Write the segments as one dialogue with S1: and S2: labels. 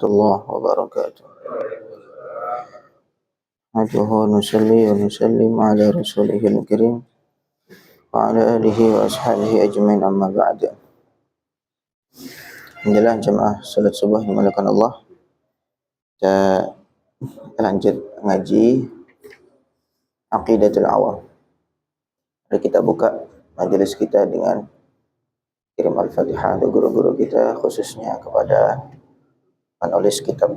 S1: الله وبركاته. نحمده ونصلي ونسلم على رسوله الكريم وعلى آله وأصحابه أجمعين, amma ba'd. Alhamdulillah jemaah salat subuh dimuliakan Allah. Kita lanjut ngaji Aqidatul Awam. Mari kita buka majelis kita dengan kirim Al-Fatihah untuk guru-guru kita, khususnya kepada penulis kitab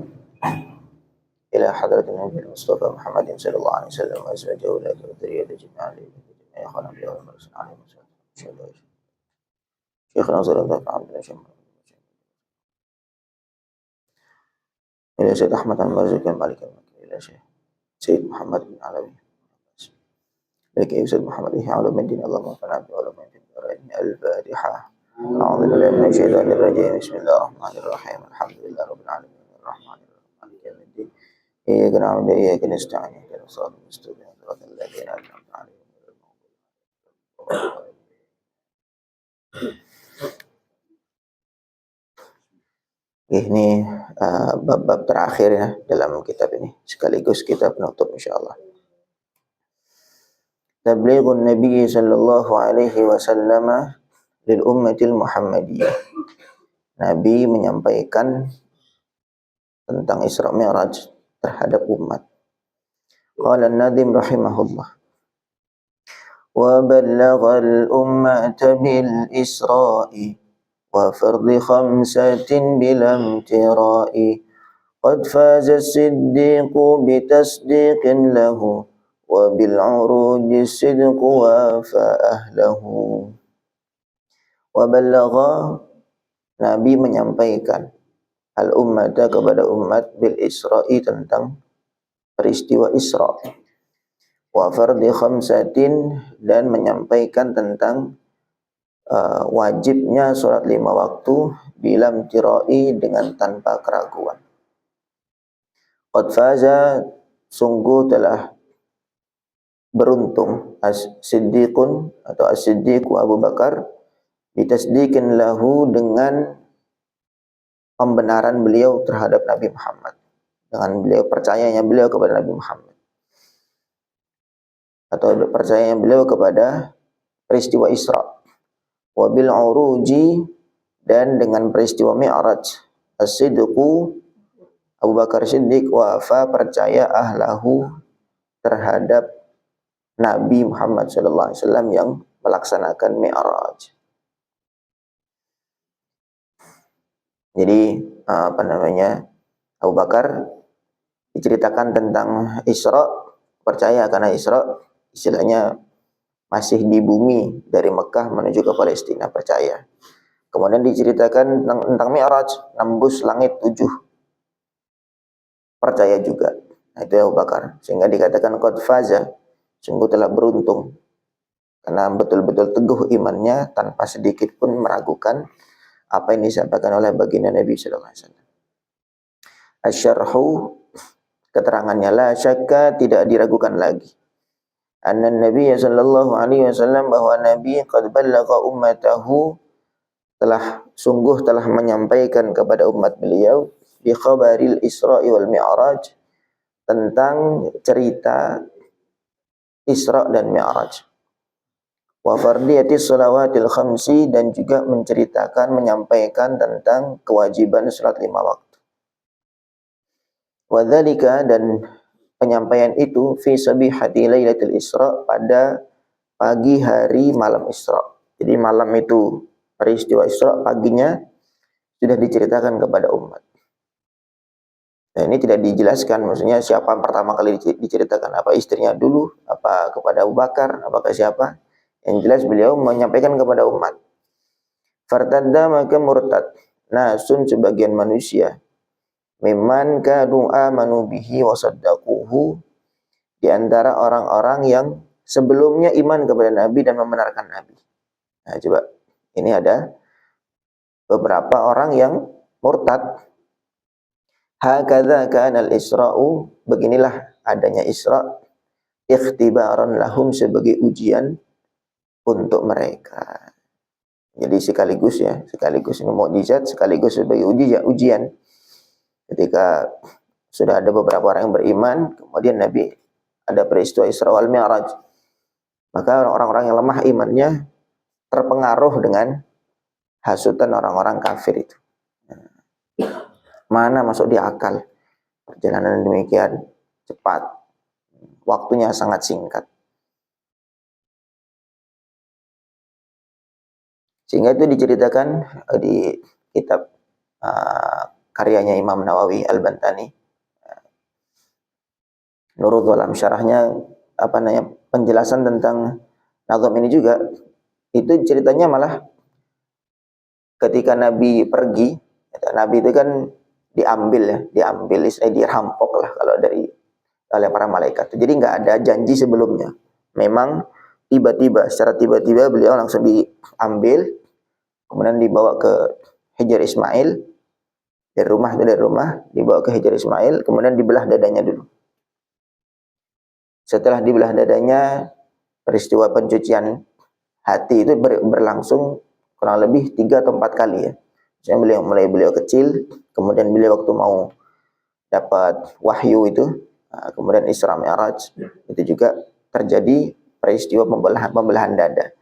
S1: ila hadratin Nabi Mustafa Muhammadin sallallahu alaihi wasallam wa azwajihi wa dzurriyyatihi ajma'in. Ya khalam ya wa sallallahu alaihi wasallam. Syekh Nazar Al-Fatihah Syekh ila Syekh Ahmad Al-Marzuq Al-Malik Al-Makki ila Syekh Sayyid Muhammad bin Alawi baik Ustaz Muhammad Ihya Ulumuddin Allahumma fa'na bi ulumin fid dharain. Al-Fatihah. A'udzu billahi minasy syaithanir rajim. Bismillahirrahmanirrahim. Alhamdulillahirabbil alamin arrahmanir rahim maliki yaumiddin. Iyyaka na'budu wa iyyaka nasta'in ihdinas siratal mustaqim siratal ladzina an'amta 'alaihim ghairil maghdubi 'alaihim. Ini bab-bab terakhir ya dalam kitab ini, sekaligus kita penutup insyaallah. Tablighun Nabi sallallahu alaihi wasallam lil ummatil Muhammadiyah. Nabi menyampaikan tentang Isra Mi'raj terhadap umat. Qala an-Nadhim rahimahullah. Wa ballaghal ummata bil Isra'i wa fardi khamsatin bil imtira'i. Qad faza as-siddiqu bitasdiqin lahu wa bil 'uruji as-sidqu wa fa ahlahu. Wa ballagha, Nabi menyampaikan al-ummata kepada umat bil Isra'i tentang peristiwa Isra. Wa fardi khamsatin, dan menyampaikan tentang wajibnya sholat 5 waktu bilam tirai, dengan tanpa keraguan. Qad faza, sungguh telah beruntung as-siddiqun atau as-siddiqu Abu Bakar bitasdiqin lahu, dengan pembenaran beliau terhadap Nabi Muhammad, dengan beliau percayanya beliau kepada Nabi Muhammad, atau percayanya beliau kepada peristiwa Isra. Wa bil uruji, dan dengan peristiwa Mi'raj. As-sidqu Abu Bakar Siddiq wafa, percaya ahlahu, terhadap Nabi Muhammad sallallahu alaihi wasallam yang melaksanakan Mi'raj. Jadi Abu Bakar diceritakan tentang Isra, percaya karena Isra istilahnya masih di bumi dari Mekah menuju ke Palestina, percaya. Kemudian diceritakan tentang Mi'raj, nembus langit 7, percaya juga. Nah, itu Abu Bakar, sehingga dikatakan qad faza, sungguh telah beruntung, karena betul-betul teguh imannya tanpa sedikit pun meragukan apa yang disampaikan oleh baginda Nabi sallallahu alaihi wasallam. Asy-syarhu, keterangannya, la syakka, tidak diragukan lagi, anna Nabi sallallahu alaihi wasallam, bahwa Nabi qad ballagha ummatahu, sungguh telah menyampaikan kepada umat beliau bi khabaril Isra'i wal Mi'raj, tentang cerita Isra dan Mi'raj. Wa fardiyatis shalawatil khamsi, dan juga menyampaikan tentang kewajiban salat 5 waktu. Wa dzalika, dan penyampaian itu fi sabihati lailatul Isra, pada pagi hari malam Isra. Jadi malam itu peristiwa Isra, paginya sudah diceritakan kepada umat. Nah, ini tidak dijelaskan maksudnya siapa pertama kali diceritakan, apa istrinya dulu, apa kepada Abu Bakar, apakah siapa. Yang jelas beliau menyampaikan kepada umat. Fartadda, maka murtad nasun, sebagian manusia, mimman kanu amanu bihi wa saddaquhu, di antara orang-orang yang sebelumnya iman kepada Nabi dan membenarkan Nabi. Nah, coba, ini ada beberapa orang yang murtad. Hakadza kana al-Isra'u, beginilah adanya Isra, ikhtibaran lahum, sebagai ujian untuk mereka. Jadi sekaligus ini mukjizat, sekaligus sebagai ujian. ketika sudah ada beberapa orang yang beriman, kemudian Nabi ada peristiwa Isra wal Mi'raj, maka orang-orang yang lemah imannya terpengaruh dengan hasutan orang-orang kafir itu. Mana masuk di akal perjalanan demikian cepat, waktunya sangat singkat. Sehingga itu diceritakan di kitab karyanya Imam Nawawi Al-Bantani, Nurul Dhalam, syarahnya penjelasan tentang nazam ini juga. Itu ceritanya malah ketika Nabi pergi, Nabi itu kan diambil, dirampok lah kalau oleh para malaikat. Jadi nggak ada janji sebelumnya. Memang secara tiba-tiba beliau langsung diambil, kemudian dibawa ke Hijr Ismail, dari rumah dibawa ke Hijr Ismail, kemudian dibelah dadanya dulu. Setelah dibelah dadanya, peristiwa pencucian hati itu berlangsung kurang lebih 3 atau 4 kali ya. Misalnya beliau kecil, kemudian beliau waktu mau dapat wahyu itu, kemudian Isra Mi'raj, itu juga terjadi peristiwa pembelahan dada.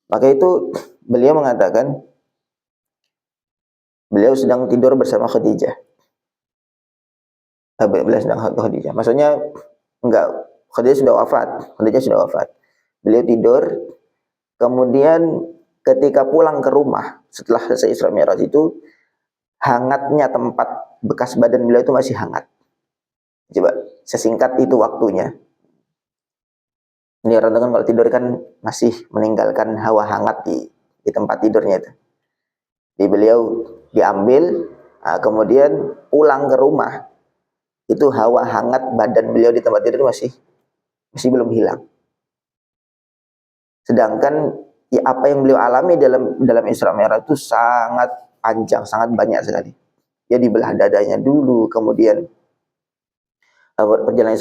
S1: Maka itu beliau mengatakan beliau sedang tidur bersama Khadijah. Beliau sedang Khadijah. Maksudnya Khadijah sudah wafat. Beliau tidur, kemudian ketika pulang ke rumah setelah selesai Isra Mi'raj itu, hangatnya tempat bekas badan beliau itu masih hangat. Coba sesingkat itu waktunya. Ini orang kan kalau tidur kan masih meninggalkan hawa hangat di tempat tidurnya itu. Jadi beliau diambil, kemudian pulang ke rumah, itu hawa hangat badan beliau di tempat tidur masih belum hilang. Sedangkan ya, apa yang beliau alami dalam Isra Mi'raj itu sangat panjang, sangat banyak sekali. Dia dibelah dadanya dulu, kemudian perjalanan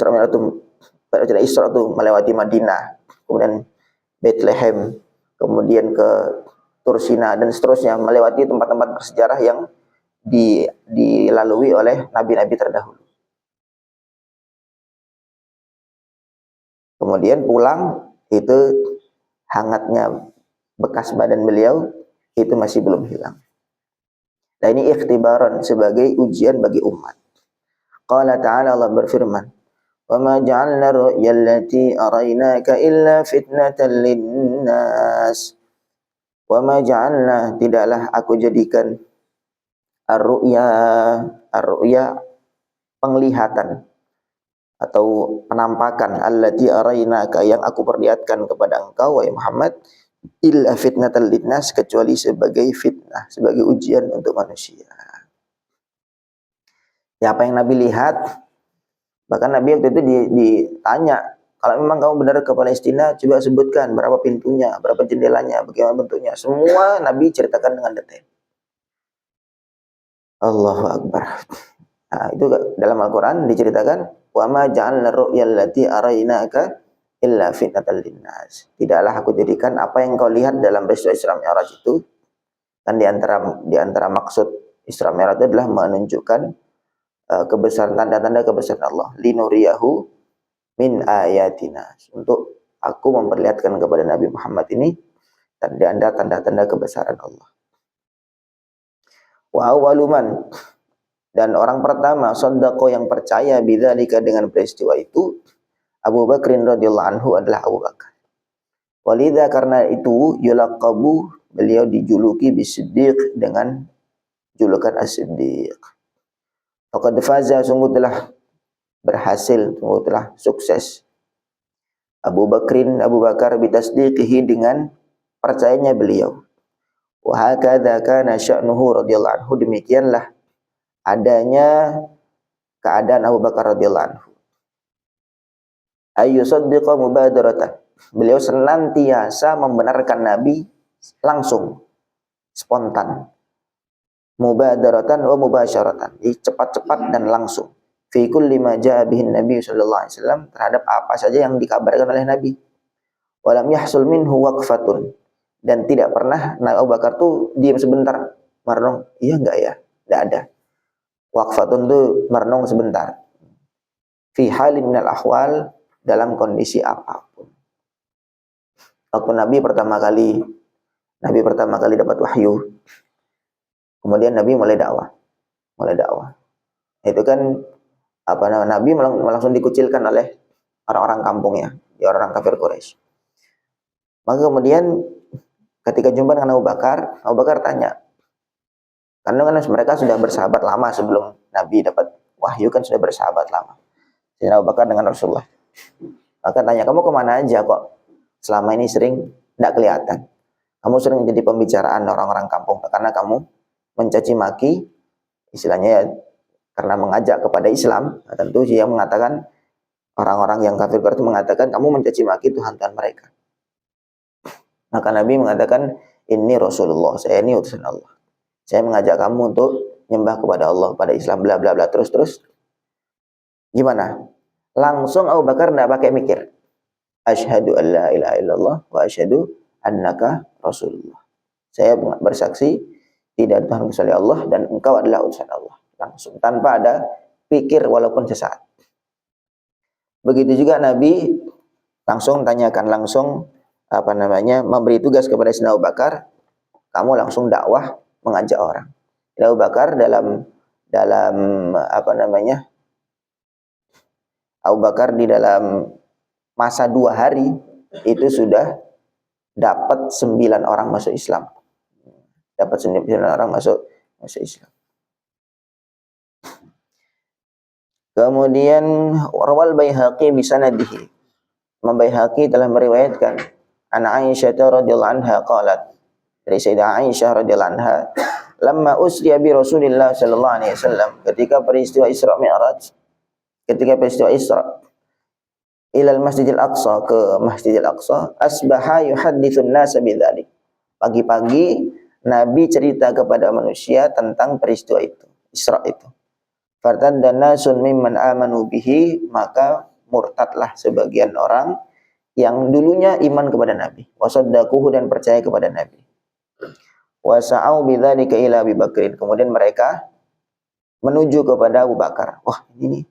S1: Isra itu melewati Madinah, kemudian Bethlehem, kemudian ke Tursina dan seterusnya, melewati tempat-tempat bersejarah yang dilalui oleh nabi-nabi terdahulu. Kemudian pulang, itu hangatnya bekas badan beliau itu masih belum hilang. Nah, ini ikhtibaran, sebagai ujian bagi umat. Qala ta'ala, Allah berfirman, "Wa ma ja'alna ru'ya allati araynaka illa fitnatan lin-nas." Wa ma ja'alna, tidaklah aku jadikan ar-ru'ya penglihatan atau penampakan, allati araynaka yang aku perlihatkan kepada engkau wahai Muhammad, illa fitnatan lin-nas, kecuali sebagai fitnah, sebagai ujian untuk manusia. Ya, apa yang Nabi lihat, bahkan Nabi waktu itu ditanya, kalau memang kamu benar ke Palestina, coba sebutkan berapa pintunya, berapa jendelanya, bagaimana bentuknya. Semua Nabi ceritakan dengan detail. Allahu Akbar. Nah, itu dalam Al-Quran diceritakan, wa ma ja'alna ru'ya allati araynaka illa fitnatan linnas. Tidaklah aku jadikan apa yang kau lihat dalam peristiwa Isra Mi'raj itu, kan di antara maksud Isra Mi'raj itu adalah menunjukkan kebesaran, tanda-tanda kebesaran Allah, linuriyahu min ayatina, untuk aku memperlihatkan kepada Nabi Muhammad ini tanda-tanda kebesaran Allah. Wa awwaluman, dan orang pertama shaddaqa yang percaya bidzalika, dengan peristiwa itu, Abu Bakrin radhiyallahu anhu adalah Abu Bakar. Walidha, karena itu, yulaqabu, beliau dijuluki bisiddiq, dengan julukan as-siddiq. Faqad faza, sungguh telah berhasil, sungguh telah sukses Abu Bakar bitasdiqihi, dengan percayanya beliau. Wa hakadha kana sya'nuhu radhiyallahu anhu, demikianlah adanya keadaan Abu Bakar radhiyallahu anhu. Ayyusaddiqa mubadaratan, beliau senantiasa membenarkan Nabi langsung, spontan. Mubadaratan wa mubasyaratan, cepat-cepat dan langsung. Fi kulli ma jaa bihi Nabi sallallahu alaihi wasallam, terhadap apa saja yang dikabarkan oleh Nabi. Walam yahsul minhu waqfatun, dan tidak pernah Abu Bakar tuh diam sebentar, marung, iya enggak ya? Enggak ada. Waqfatun itu merenung sebentar. Fi halin minal ahwal, dalam kondisi apapun. Waktu Nabi pertama kali dapat wahyu, kemudian Nabi mulai dakwah. Itu kan Nabi langsung dikucilkan oleh orang-orang kampungnya, orang kafir Quraisy. Maka kemudian ketika jumpa dengan Abu Bakar tanya, karena kan mereka sudah bersahabat lama sebelum Nabi dapat wahyu, kan sudah bersahabat lama. Jadi Abu Bakar dengan Rasulullah. Maka tanya, kamu kemana aja kok selama ini sering tidak kelihatan? Kamu sering menjadi pembicaraan orang-orang kampung karena kamu mencaci maki, istilahnya ya, karena mengajak kepada Islam. Nah, tentu dia mengatakan, orang-orang yang kafir itu mengatakan kamu mencaci maki Tuhan mereka. Maka Nabi mengatakan, ini Rasulullah, saya ini utusan Allah. Saya mengajak kamu untuk nyembah kepada Allah, pada Islam, bla bla bla, terus. Gimana? Langsung Abu Bakar tidak pakai mikir. Asyhadu an la ilaha illallah wa asyhadu annaka Rasulullah. Saya bersaksi tidak ada Tuhan kecuali Allah dan engkau adalah utusan Allah. Langsung, tanpa ada pikir walaupun sesaat. Begitu juga Nabi langsung memberi tugas kepada Sayyidina Abu Bakar, kamu langsung dakwah, mengajak orang. Abu Bakar Abu Bakar di dalam masa 2 hari itu sudah dapat 9 orang masuk Islam. Dapat 9 orang masuk Islam. Kemudian Rawal Baihaqi bisanadihi. Imam Baihaqi telah meriwayatkan an Aisyah radhiyallahu anha qalat, dari Sayyidah Aisyah radhiyallahu anha, lamma usriya bi Rasulillah sallallahu alaihi wasallam, ketika peristiwa Isra ilal Masjidil Aqsa, ke Masjidil Aqsa, asbaha yuhadditsun nas bidzalik. Pagi-pagi Nabi cerita kepada manusia tentang peristiwa itu, Isra itu. Fartaddan nasun mimman amanu bihi, maka murtadlah sebagian orang yang dulunya iman kepada Nabi, wasaddaquhu, dan percaya kepada Nabi. Wasa'au bidzalika ila Abi Bakrin, kemudian mereka menuju kepada Abu Bakar. Wah, ini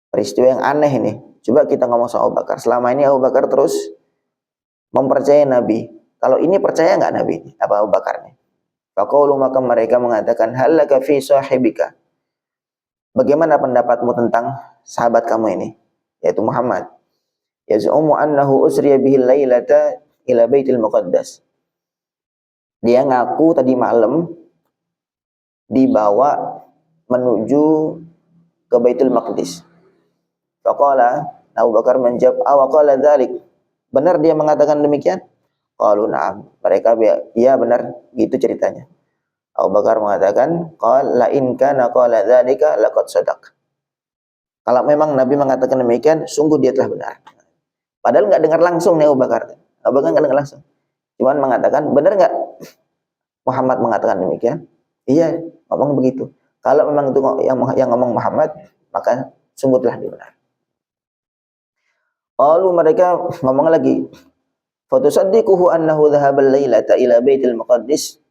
S1: peristiwa yang aneh ini. Coba kita ngomong sama Abu Bakar. Selama ini Abu Bakar terus mempercayai Nabi. Kalau ini percaya nggak Nabi? Apa Abu Bakar nih? Faqaulu, maka mereka mengatakan, halaka fi sahibika. Bagaimana pendapatmu tentang sahabat kamu ini, yaitu Muhammad? Yaz'umu annahu usriya bihi lailata ila Baitul Muqaddas. Dia ngaku tadi malam dibawa menuju ke Baitul Maqdis. Faqala, Abu Bakar menjawab, awaqala dzalik, benar dia mengatakan demikian? Qalu na'am, mereka ya benar, gitu ceritanya. Abu Bakar mengatakan, qala in kana qala dzalika laqad sadaq. Kalau memang Nabi mengatakan demikian, sungguh dia telah benar. Padahal enggak dengar langsung nih Abu Bakar. Abu Bakar enggak dengar langsung. Cuman mengatakan, benar enggak Muhammad mengatakan demikian? Iya, ngomong begitu. Kalau memang itu yang ngomong Muhammad, maka sungguh telah dia benar. Lalu mereka ngomong lagi, fatusaddiquhu annahu dhahaba al-lailata ila Baitul Muqaddis.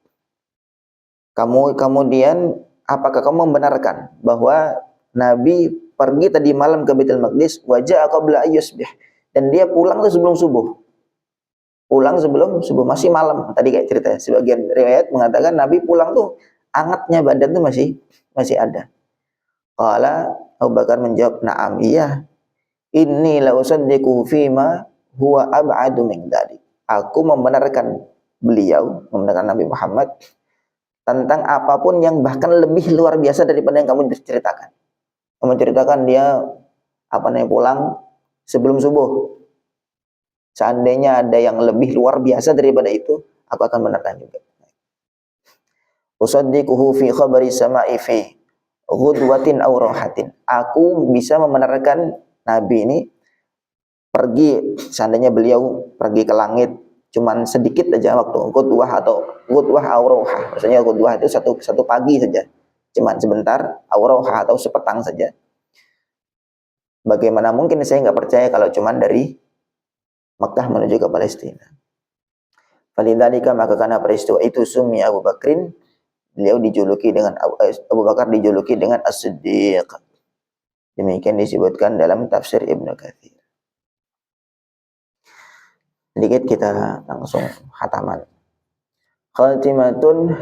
S1: Kemudian apakah kamu membenarkan bahwa Nabi pergi tadi malam ke Baitul Maqdis, waja'a qabla ayyusbih, dan dia pulang tuh sebelum subuh. Pulang sebelum subuh, masih malam. Tadi kayak cerita, sebagian riwayat mengatakan Nabi pulang tuh angetnya badan tuh masih ada. Qala, Abu Bakar menjawab, na'am, iya. Inni la usaddiqu fima huwa ab'adu min dzalik. Aku membenarkan membenarkan Nabi Muhammad tentang apapun yang bahkan lebih luar biasa daripada yang kamu ceritakan. Kamu ceritakan dia pulang sebelum subuh. Seandainya ada yang lebih luar biasa daripada itu, aku akan benarkan juga. Usaddiquhu fi khabari sama'i fi ghudwatin aw rahatin. Aku bisa membenarkan Nabi ini pergi, seandainya beliau pergi ke langit cuman sedikit aja waktu ghudwah aw rauhah. Maksudnya ghudwah itu satu pagi saja, cuman sebentar, aw rauhah atau sepetang saja. Bagaimana mungkin saya nggak percaya kalau cuman dari Makkah menuju ke Palestina. Falidzalika, maka karena peristiwa itu summi Abu Bakrin beliau dijuluki dengan Abu Bakar dijuluki dengan As-Siddiq. Demikian disebutkan dalam tafsir Ibnu Katsir. Sedikit kita langsung khataman. Khatimatun,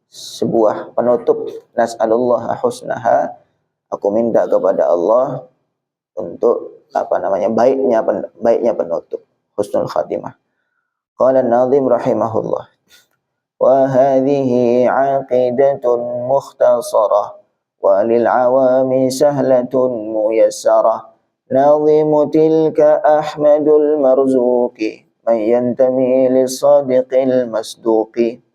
S1: sebuah penutup. Nas'alullah husnaha, aku minta kepada Allah untuk baiknya penutup, husnul khatimah. Qala an-nazim rahimahullah, wa hadhihi 'aqidatun mukhtasarah wa lil 'awami sahlatun muyassarah. Nazimu tilka Ahmadul Marzuqi man yantami lis-sadiqil masduqi.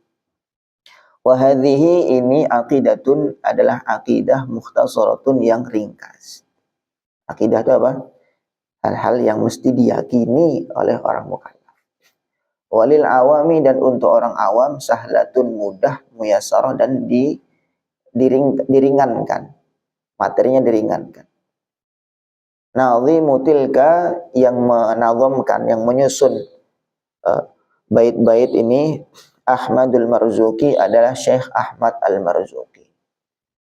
S1: Wa hadhihi, ini aqidatun, adalah aqidah mukhtasaratun yang ringkas. Aqidah itu apa? Hal-hal yang mesti diyakini oleh orang mukallaf. Walil awami, dan untuk orang awam, sahlatun, mudah, muyassarah, dan diringankan. Materinya diringankan. Nazimu tilka, yang menazamkan, yang menyusun bait-bait ini, Ahmadul Marzuqi, adalah Syekh Ahmad Al-Marzuqi.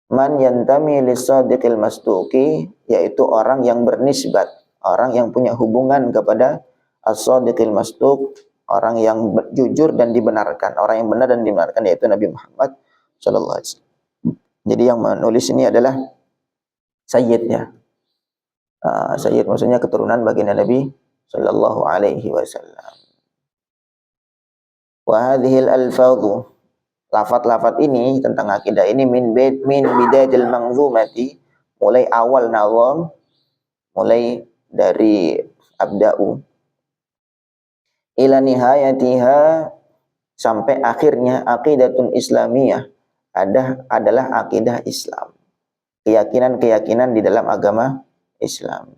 S1: Man yantami lis-sadiqil masduqi, yaitu orang yang bernisbat, orang yang punya hubungan kepada as-sadiqil masduq, orang yang jujur dan dibenarkan, orang yang benar dan dibenarkan, yaitu Nabi Muhammad sallallahu alaihi wasallam. Jadi yang menulis ini adalah sayyidnya. Sayyid maksudnya keturunan baginda Nabi sallallahu alaihi wasallam. Wa hadhil alfadhu, lafaz-lafaz ini tentang akidah ini min bidayatil manzumati, mulai awal nazam, mulai dari abda'u, ila nihayatiha, sampai akhirnya, aqidatun islamiyah, adalah akidah Islam, keyakinan-keyakinan di dalam agama Islam.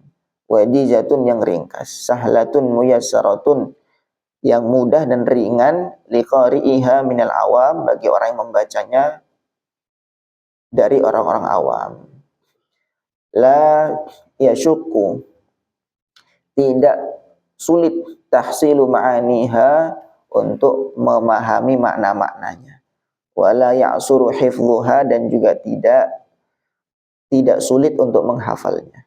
S1: Wadizatun, yang ringkas, sahlatun muyassaratun, yang mudah dan ringan, liqari'iha minal awam, bagi orang yang membacanya dari orang-orang awam. La yashukku, tidak sulit, tahsilu ma'aniha, untuk memahami makna-maknanya. Wala ya'suru hifdhuha, dan juga tidak sulit untuk menghafalnya.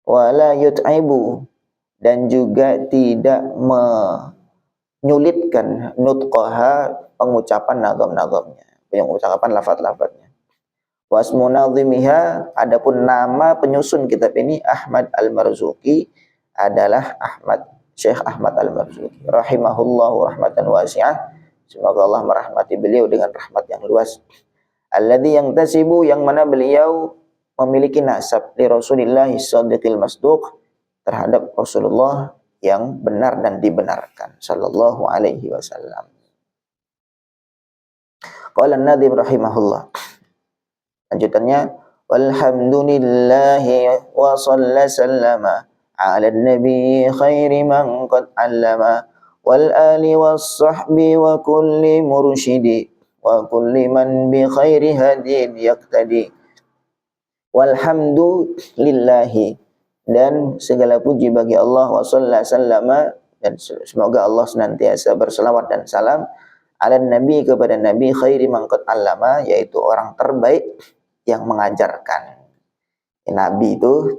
S1: Wala yut'ibu, dan juga tidak menyulitkan nutqaha, pengucapan nazam-nazamnya, pengucapan lafaz-lafaznya. Wasmu nazimiha, adapun nama penyusun kitab ini Ahmad Al-Marzuqi adalah Syekh Ahmad Al-Marzuqi rahimahullahu rahmatan wasi'ah, semoga Allah merahmati beliau dengan rahmat yang luas. Alladzi yantasibu, yang mana beliau memiliki nasab li Rasulillah shadiqil masduq, terhadap Rasulullah yang benar dan dibenarkan sallallahu alaihi wasallam. Qala an-nadhim rahimahullah, lanjutannya, walhamdulillahi wa sallama ala nabi khairi man qad allama, wal ali was sahbi wa kulli mursyidi, wa kulli man bi khairi hadin yaqtadi. Walhamdulillahi, dan segala puji bagi Allah, wa sallama, dan semoga Allah senantiasa berselawat dan salam, ala nabi, kepada nabi, khairi man qad allama, yaitu orang terbaik yang mengajarkan. Nabi itu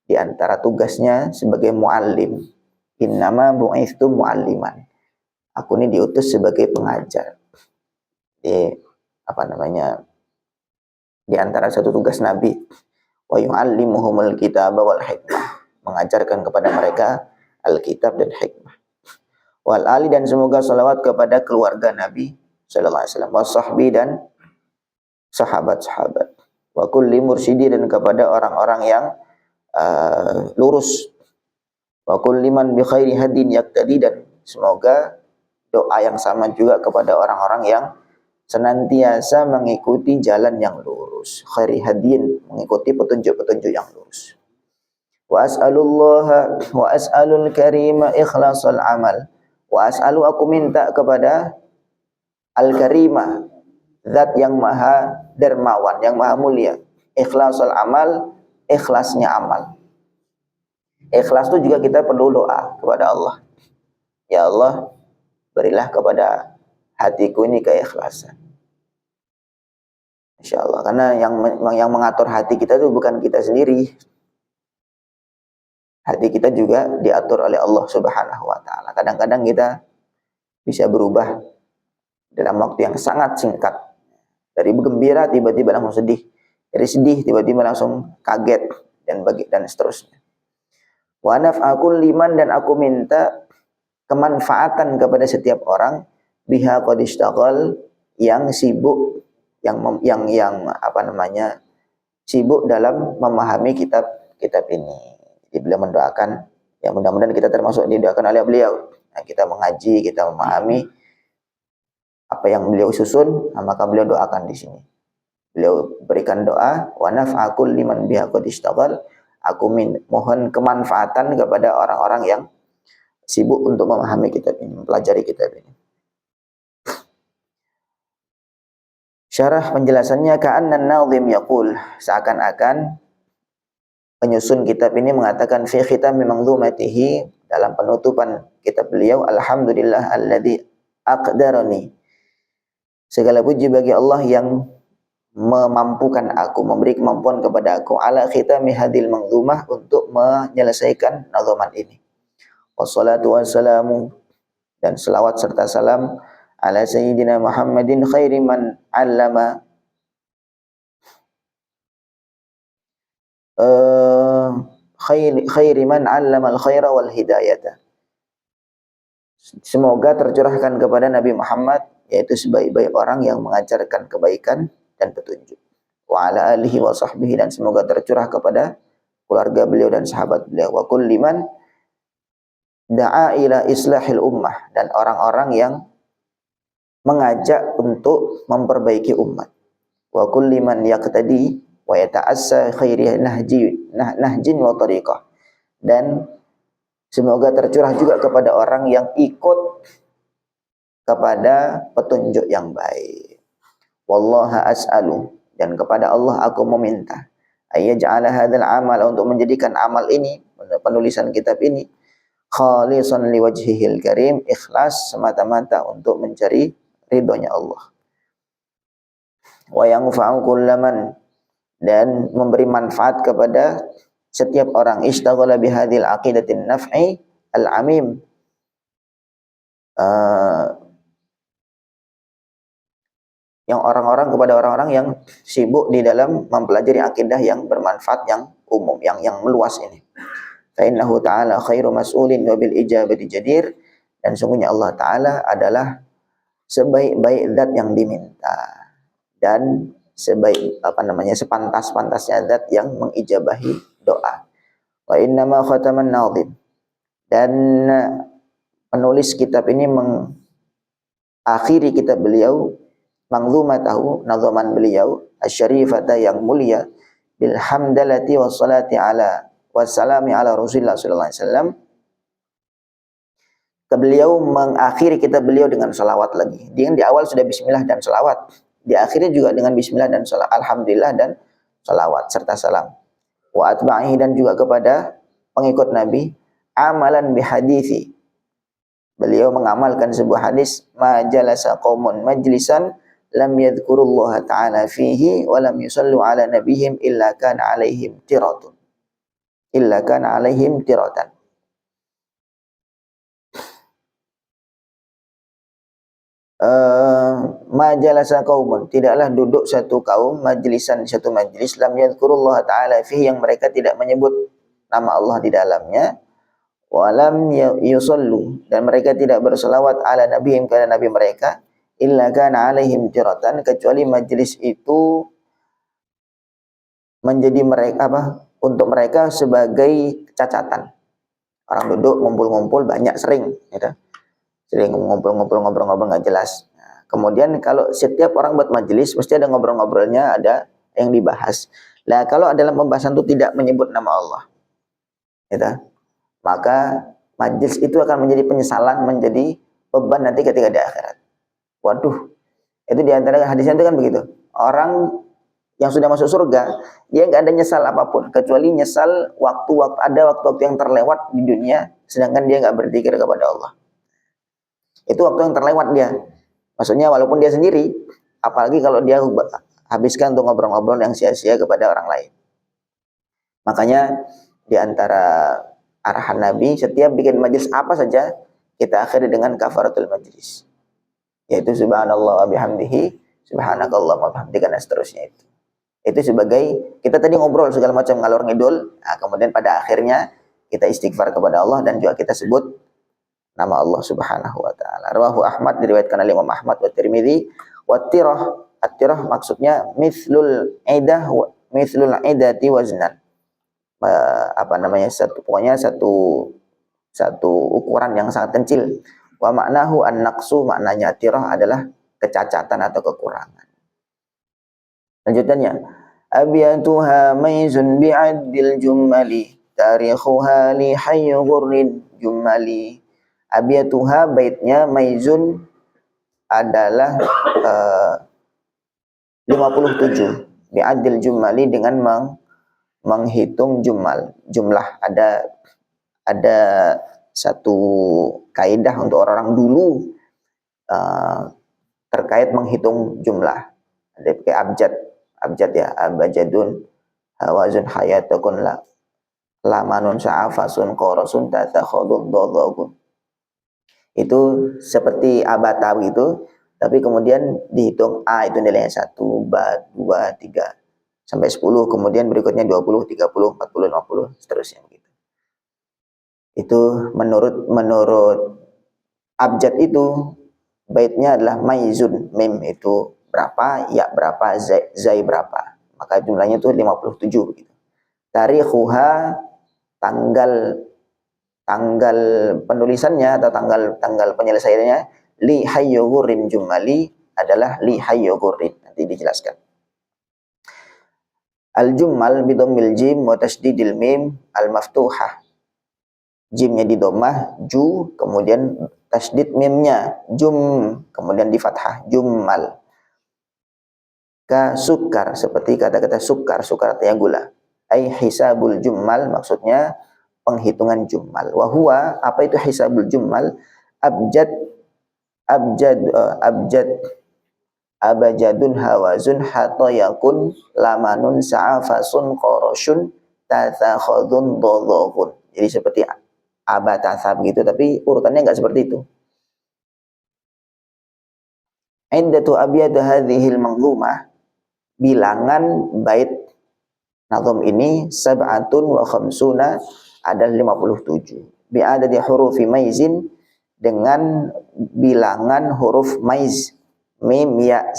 S1: di antara tugasnya sebagai muallim. Innama bu'itsu mualliman, aku ini diutus sebagai pengajar. Di antara satu tugas Nabi, wa yu'allimuhumul kitaba wal hikmah, mengajarkan kepada mereka Alkitab dan hikmah. Wal ali, dan semoga salawat kepada keluarga Nabi sallallahu alaihi wasallam, wasahbi, dan sahabat-sahabat, wa kulli mursyidi, dan kepada orang-orang yang lurus, wa kulli man bi khairi hadin yaqtadi, dan semoga doa yang sama juga kepada orang-orang yang senantiasa mengikuti jalan yang lurus, khairi hadin, mengikuti petunjuk-petunjuk yang lurus. Wa as'alul karima ikhlasul amal, wa as'alu, aku minta kepada al-karima, zat yang maha dermawan, yang maha mulia, ikhlasul amal, ikhlasnya amal. Ikhlas itu juga kita perlu doa kepada Allah. Ya Allah, berilah kepada hatiku ini keikhlasan. Insya Allah, karena yang mengatur hati kita itu bukan kita sendiri. Hati kita juga diatur oleh Allah Subhanahu wa taala. Kadang-kadang kita bisa berubah dalam waktu yang sangat singkat. Dari gembira tiba-tiba langsung sedih. Dari sedih tiba-tiba langsung kaget dan seterusnya. Wa naf'akul liman, dan aku minta kemanfaatan kepada setiap orang biha qad ishtaqal, yang sibuk sibuk dalam memahami kitab ini. Jadi beliau mendoakan, ya mudah-mudahan kita termasuk didoakan oleh beliau. Nah, kita mengaji, kita memahami apa yang beliau susun, maka beliau doakan di sini. Beliau berikan doa, wa naf'akul liman biha qad ishtaqal, aku mohon kemanfaatan kepada orang-orang yang sibuk untuk memahami kitab ini, mempelajari kitab ini. Syarah penjelasannya, ka'anna an-nadhim yaqul, seakan-akan penyusun kitab ini mengatakan fi khitami manzumatihi, dalam penutupan kitab beliau, alhamdulillah alladzi aqdarani, segala puji bagi Allah yang memampukan aku, memberi kemampuan kepada aku, ala khitami hadil manzumah, untuk menyelesaikan nazuman ini. Wassalatu wassalamu, dan selawat serta salam, ala sayyidina Muhammadin khairi man 'allama khairi man 'allama al-khaira wal hidayata. Semoga tercurahkan kepada Nabi Muhammad, yaitu sebaik-baik orang yang mengajarkan kebaikan dan petunjuk. Wa ala alihi wa sahbihi, dan semoga tercurah kepada keluarga beliau dan sahabat beliau. Wa kulli man da'a ila islahil ummah, dan orang-orang yang mengajak untuk memperbaiki umat. Wa kulli man yaqtadi wa yata'assa khairi nahjin wa tariqah, dan semoga tercurah juga kepada orang yang ikut kepada petunjuk yang baik. Wallaha as'alu, dan kepada Allah aku meminta, ayyaj'ala hadzal amal, untuk menjadikan amal ini, penulisan kitab ini, khalisan liwajhihil karim, ikhlas semata-mata untuk mencari ridhonya Allah. Wa yanfa'u kullaman, dan memberi manfaat kepada setiap orang, ishtaghala bihadhil aqidatin naf'i al-amim, yang orang-orang kepada orang-orang yang sibuk di dalam mempelajari akidah yang bermanfaat, yang umum, yang meluas ini. Fa innahu ta'ala khairu mas'ulin wa bil ijabati jadir, dan sungguhnya Allah Ta'ala adalah sebaik-baik zat yang diminta, dan sepantas-pantasnya zat yang mengijabahi doa. Wa innama khataman nadhim, dan penulis kitab ini mengakhiri kitab beliau, manzumatahu, nazaman beliau, asyarifata, yang mulia, bil hamdalati wassalati ala wassalami ala Rasulillah sallallahu alaihi wasallam. Beliau mengakhiri kitab beliau dengan salawat lagi. Dia di awal sudah bismillah dan salawat, di akhirnya juga dengan bismillah dan salawat, alhamdulillah dan salawat serta salam. Wa atba'ihi, dan juga kepada pengikut Nabi, amalan bihadithi, beliau mengamalkan sebuah hadis, ma jalasa qaumun majlisan lam yadhkurullaha ta'ala fihi wa lam yusallu ala nabihim illa kana alaihim tiratan. Majalasa qaumun, tidaklah duduk satu kaum, majlisan, satu majlis, lam yadhkurullaha ta'ala fihi, yang mereka tidak menyebut nama Allah di dalamnya, wa lam yusallu, dan mereka tidak berselawat ala nabihim, kepada nabi mereka, illa kana alaihim tiratan, kecuali majlis itu menjadi mereka untuk mereka sebagai cacatan. Orang duduk ngumpul-ngumpul banyak, sering gitu. Sering ngobrol-ngobrol nggak jelas. Nah, kemudian kalau setiap orang buat majelis mesti ada ngobrol-ngobrolnya, ada yang dibahas. Nah, kalau dalam pembahasan itu tidak menyebut nama Allah, gitu, maka majelis itu akan menjadi penyesalan, menjadi beban nanti ketika di akhirat. Waduh, itu diantara hadisnya itu kan begitu. Orang yang sudah masuk surga, dia nggak ada nyesal apapun, kecuali nyesal waktu-waktu yang terlewat di dunia, sedangkan dia nggak berzikir kepada Allah. Itu waktu yang terlewat dia. Maksudnya walaupun dia sendiri, apalagi kalau dia habiskan untuk ngobrol-ngobrol yang sia-sia kepada orang lain. Makanya di antara arahan Nabi, setiap bikin majlis apa saja, kita akhiri dengan kafaratul majlis. Yaitu subhanallah wa bihamdihi, subhanakallah wa bihamdika, dan seterusnya itu. Itu sebagai, kita tadi ngobrol segala macam ngalor ngidul, nah, kemudian pada akhirnya kita istighfar kepada Allah dan juga kita sebut nama Allah Subhanahu wa taala. Rawahu Ahmad, diriwayatkan oleh Imam Ahmad wa Tirmidzi. Wa tirah, at-tirah maksudnya mithlul idah wa mithlul idati waznan. Apa namanya, pokoknya satu ukuran yang sangat kecil. Wa maknahu an-naqsu, maknanya tirah adalah kecacatan atau kekurangan. Lanjutannya, abiyatuha maizun bi'addil jummali tarikhuha li hayyu ghurrid jummali. Abiyatuha, baitnya, maizun adalah 57 bi'addil jummali, dengan menghitung jumlah. Ada satu kaidah untuk orang dulu terkait menghitung jumlah. Ada pakai abjad ya, abajadun hawazun hayatakun lamanun sa'afasun qarasun tatakhadud dadagun. Itu seperti abata gitu, tapi kemudian dihitung A itu nilainya 1, ba 2, 3 sampai 10, kemudian berikutnya 20, 30, 40, 50, seterusnya gitu. Itu menurut abjad itu baitnya adalah maizun, mim itu berapa, ya berapa, zai berapa. Maka jumlahnya itu 57 gitu. Tarikhuha, tanggal penulisannya atau tanggal penyelesaiannya, li hayyugurin jumali, adalah li hayyugurin. Nanti dijelaskan. Al-jummal bidammil jim wa tasdidil mim al-maftuhah. Jimnya di dhammah, ju, kemudian tasdid mimnya, jum, kemudian di fathah, jummal. Ka sukar, seperti kata-kata sukar artinya gula. Ai hisabul jummal, maksudnya penghitungan jummal. Wa huwa, apa itu hisabul jummal? Abjadun hawazun hatayakun lamanun sa'afasun qoroshun tathakhadun dodhogun. Jadi seperti abatasab gitu, tapi urutannya enggak seperti itu. Iddatu abyad hadhil manzumah, bilangan bait nazm ini sab'atun wa khamsuna, ada 57. Bi'adadi hurufi maizin, dengan bilangan huruf maiz, mim, ya,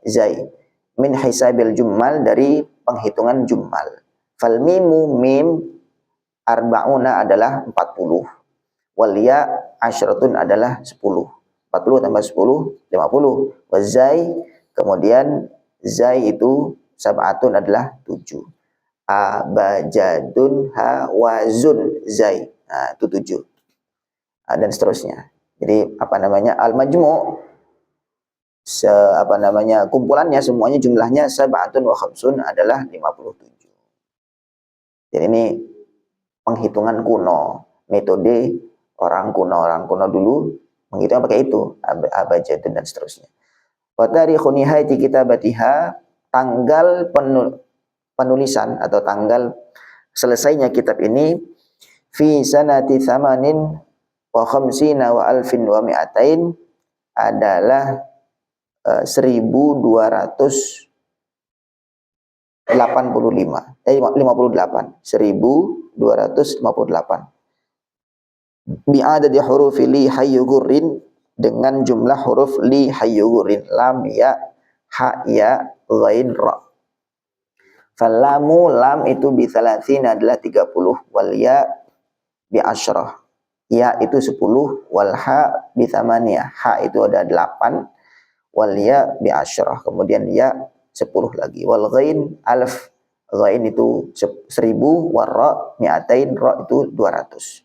S1: zai, min hisabil jummal, dari penghitungan jummal. Fal mimu, mim, arba'una adalah 40, wal ya asyratun adalah 10. 40 tambah 10, 50. Wa zai, kemudian zai itu sab'atun adalah 7. Abajadun hawazun zai, nah itu 7. Dan seterusnya. Jadi apa namanya, al-majmu' kumpulannya semuanya jumlahnya sab'atun wa khamsun, adalah 57. Jadi ini penghitungan kuno, metode orang kuno dulu menghitungnya pakai itu, abajadun dan seterusnya. Wa tarikhu nihayati kitabatiha, tanggal penulisan atau tanggal selesainya kitab ini, fi sanati thamanin wa khamsina wa alfin wa mi'atain, adalah 1258, 1258. Bi'adadi hurufi li hayyugurin, dengan jumlah huruf li hayyugurin, lam, ya, ha, ya, ghain, ra. Falamu, lam itu bi 30 adalah 30, wal ya bi asyrah, ya itu 10, wal ha bi 8, ha itu ada 8, wal ya bi asyrah, kemudian ya 10 lagi, wal ghain alf, ghain itu 1000, wal ra mi'atain, ra itu 200.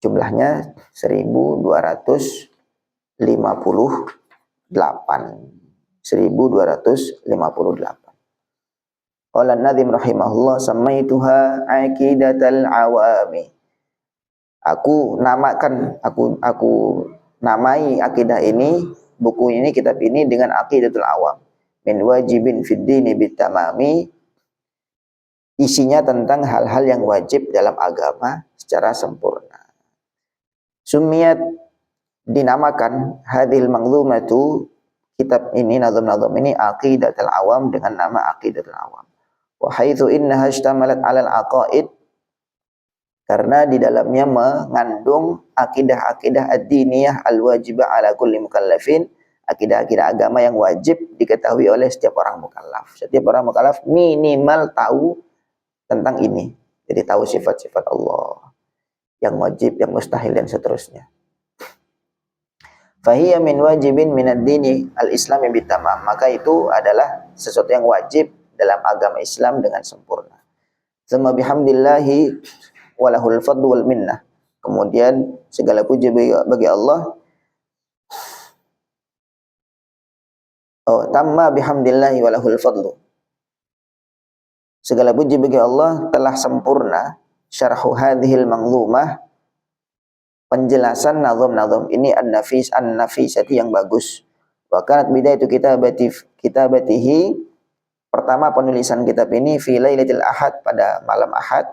S1: Jumlahnya 1258. 1258. Qala an-nadhim rahimahullah, samaituha aqidatal awami. Aku namai akidah ini buku ini, kitab ini, dengan Aqidatul Awam. Min wajibin fid dini bitamami, isinya tentang hal-hal yang wajib dalam agama secara sempurna. Sumiyat, dinamakan hadhil manzumatu, kitab ini, nazam-nazam ini, Aqidatul Awam, dengan nama Aqidatul Awam. Wa haitsu innaha ishtamalat 'alal aqaid, karena di dalamnya mengandung akidah-akidah ad-diniyah al-wajibah ala kulli mukallafin, akidah-akidah agama yang wajib diketahui oleh setiap orang mukallaf. Setiap orang mukallaf minimal tahu tentang ini. Jadi tahu sifat-sifat Allah yang wajib, yang mustahil, dan seterusnya. Fahiyya min wajibin min ad-dini al-islami bitamam, maka itu adalah sesuatu yang wajib dalam agama Islam dengan sempurna. Tsumma bihamdillahi walahul fadlu wal minnah, kemudian segala puji bagi Allah. Tamma bihamdillahi walahul fadlu, segala puji bagi Allah telah sempurna syarhu hadhil manzumah, penjelasan nazam-nazam ini, an-nafisati, yang bagus. Wa kanat bidayatu kitabatihi, pertama penulisan kitab ini, fi lailatul ahad, pada malam ahad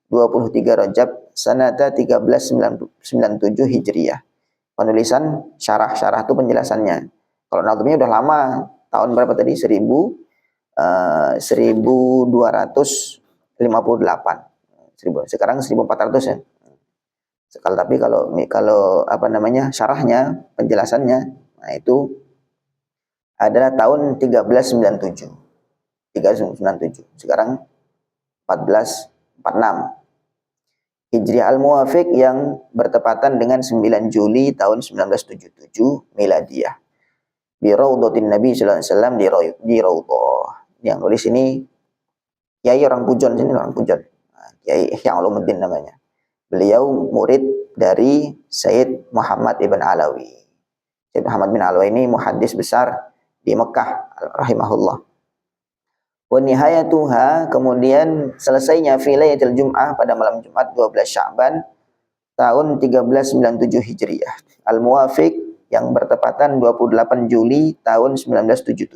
S1: 23 Rajab sanata 1397 Hijriyah. Penulisan syarah itu penjelasannya. Kalau nazamnya udah lama, tahun berapa tadi? 1258. Sekarang 1400 ya. Tapi kalau apa namanya, syarahnya, penjelasannya, nah itu adalah tahun 1397. Sekarang 1446 Hijriah al-Muwafiq, yang bertepatan dengan 9 Juli tahun 1977 Miladiyah. Bi Raudhatin Nabi sallallahu alaihi wasallam, di Raudhah. Yang nulis ini Kiai orang Pujon, sini orang Pujon. Kiai Ihya Ulumuddin namanya. Beliau murid dari Sayyid Muhammad ibn Alawi. Sayyid Muhammad bin Alawi ini muhaddis besar di Mekah rahimahullah. Wa nihayatuha, kemudian selesainya fi lailatul Jum'ah, pada malam Jumat 12 Sya'ban tahun 1397 Hijriyah. Al-Muwafiq, yang bertepatan 28 Juli tahun 1977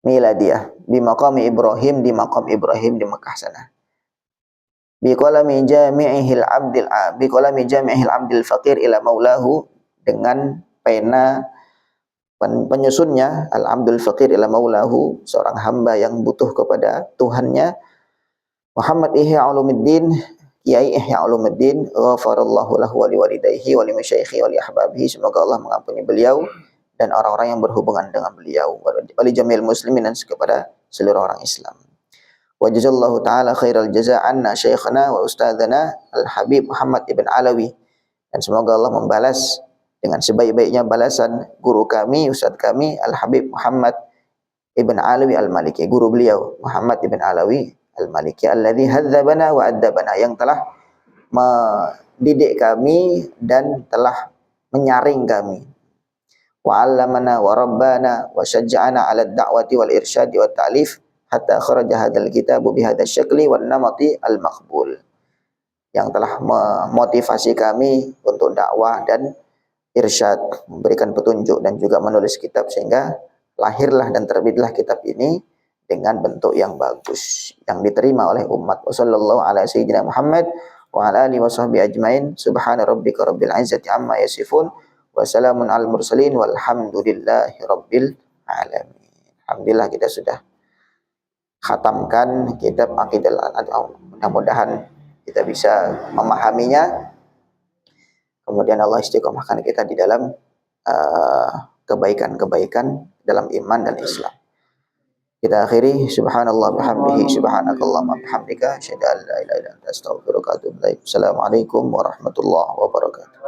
S1: Miladiyah. Di maqam Ibrahim, di maqam Ibrahim di Mekah sana. Bi qalami jami'ihil abdil faqir ila maulahu, dengan pena penyusunnya al-abdul faqir ila maulahu, seorang hamba yang butuh kepada Tuhannya, Muhammad Ihya Ulumuddin, Kiai Ihya Ulumuddin, ghafarallahu lahu wa liwalidayhi wa limasyayikhi wa li ahbabihi, semoga Allah mengampuni beliau dan orang-orang yang berhubungan dengan beliau, wa li jamil muslimin, dan kepada seluruh orang Islam. Wa jazallahu ta'ala khairal jazaa anna syekhana wa ustadzana al-Habib Muhammad ibn Alawi, dan semoga Allah membalas dengan sebaik-baiknya balasan guru kami, ustadz kami, Al-Habib Muhammad ibn Alawi Al-Maliki, guru beliau Muhammad ibn Alawi Al-Maliki, alladzi hadzabana wa addabana, yang telah mendidik kami dan telah menyaring kami, wa 'allamana wa rabbana wa syajja'ana 'ala ad-da'wati wal irsyadi wat ta'lif hatta kharaja hadzal kitabu bi hadzal syakli wan namati al-maqbul, yang telah memotivasi kami untuk dakwah dan irsyad, memberikan petunjuk, dan juga menulis kitab, sehingga lahirlah dan terbitlah kitab ini dengan bentuk yang bagus, yang diterima oleh umat. Wassallallahu ala sayyidina Muhammad wa ala alihi washabbihi ajmain. Subhana rabbika rabbil izzati amma yasifun, wa salamun alal mursalin, walhamdulillahi rabbil alamin. Alhamdulillah, kita sudah khatamkan kitab Aqidatul Awam. Mudah-mudahan kita bisa memahaminya. Kemudian Allah istiqomahkan kita di dalam kebaikan-kebaikan dalam iman dan Islam. Kita akhiri, subhanallah bihamdihi, subhanakallahumma bihamdika, asyhadu an la ilaha illa anta, astaghfiruka wa atubu ilaik. Assalamualaikum warahmatullahi wabarakatuh.